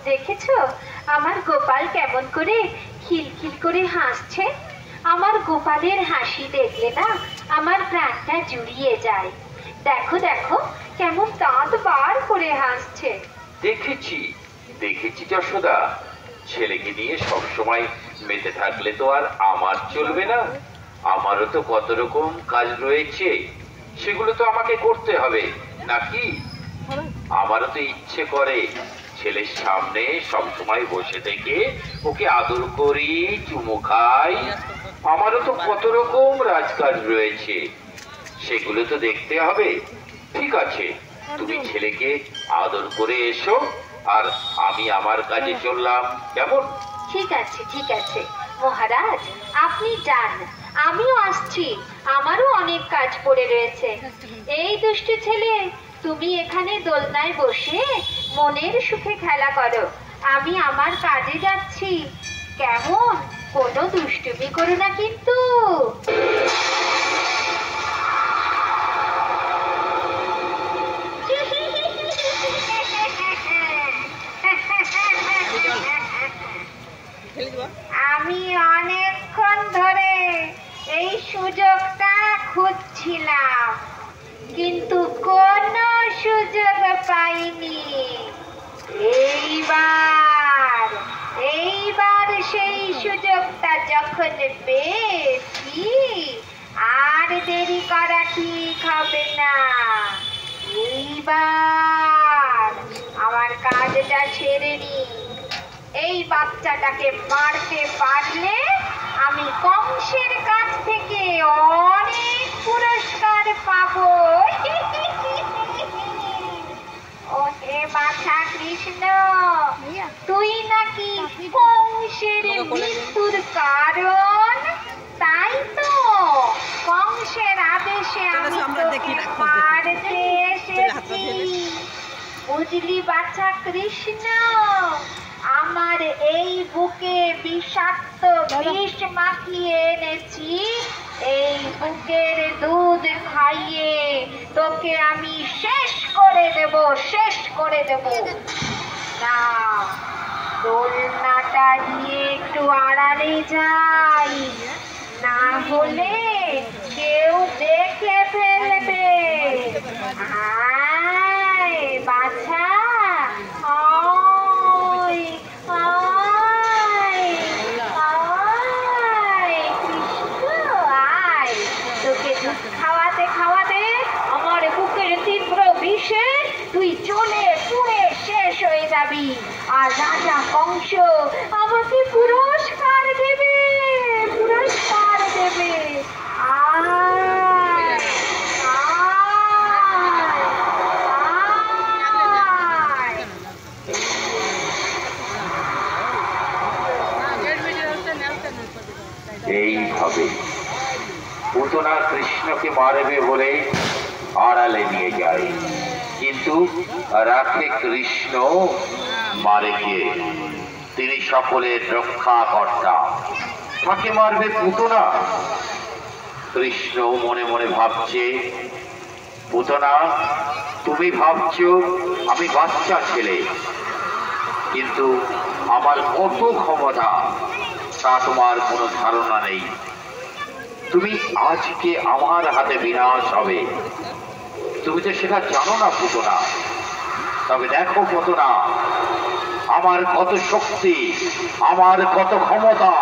দেখেছো আমার গোপাল কেমন করে খিলখিল করে হাসছে। আমার গোপালের হাসি দেখলে না আমার প্রাণটা জুড়িয়ে যায়। দেখো দেখো কেমন দাঁত বার করে হাসছে। দেখেছি দেখেছি যশোদা, ছেলেকে নিয়ে সবসময় মেতে থাকলে তো আর আমার চলবে না। আমারও তো কত রকম কাজ রয়েছে, সেগুলো তো আমাকে করতে হবে নাকি? আমারও তো ইচ্ছে করে ছেলের সামনে সবসময় বসে থেকে ওকে আদর করি, চুমু খাই। আমারও তো কত রকম রাজকাজ রয়েছে, সেগুলো তো দেখতে হবে। ঠিক আছে, তুমি ছেলেকে আদর করে এসো, আর আমি আমার কাজে চললাম, কেমন? ঠিক আছে ঠিক আছে মহারাজ, আপনি যান, আমিও আসছি, আমারও অনেক কাজ পড়ে রয়েছে। এই দুষ্টু ছেলে, তুমি এখানে দোলনায় বসে মনের সুখে খেলা করো, আমি আমার কাজে যাচ্ছি, কেমন? কোনো দুষ্টুমি করো না কিন্তু। আমি অনেকক্ষণ ধরে এই সুযোগটা খুঁজছিলাম, কিন্তু কোনো সুযোগ পাইনি। এইবার সেই সুযোগটা যখন পেয়েছি, আর দেরি করা ঠিক হবে না। এইবার আমার কাজটা ছেড়ে নি। এই বাচ্চাটাকে মারতে পারলে আমি কংসের কাছ থেকে অনেক পুরস্কার পাবো। ওহে বাছা কৃষ্ণ, তুই নাকি কংসের মৃত্যুর কারণ, তাই তো কংসের আদেশে আমি তোকে মারতে এসেছি, বুঝলি বাছা কৃষ্ণ? আমার এই বুকে বিষাক্ত বিষ মাখিয়ে এনেছি, এই বুকের দুধ খাইয়ে তোকে আমি শেষ করে দেব, শেষ করে দেব। না, দোলনাটা নিয়ে একটু আড়ালে যাই, না হলে কেউ দেখে ফেলবে। আয় বাছা, তুই চলে পুড়ে শেষ হয়ে যাবি, আর রাজা কংস আমাকে পুরস্কার দেবে, পুরস্কার দেবে। এইভাবে পুতনা কৃষ্ণকে মারবে বলে আড়ালে নিয়ে যায়, কিন্তু রাখে কৃষ্ণ, মারে কে? তিনি সকলের রক্ষাকর্তা, তাকে মারবে পুতনা। কৃষ্ণ মনে মনে ভাবছে, পুতনা তুমি ভাবছো আমি বাচ্চা ছেলে, কিন্তু আমার কত ক্ষমতা তা তোমার কোনো ধারণা নেই। তুমি আজকে আমার হাতে বিনাশ হবে, তুমি তো সেটা জানো না পুতনা। তবে দেখো পুতনা, আমার কত শক্তি, আমার কত ক্ষমতা।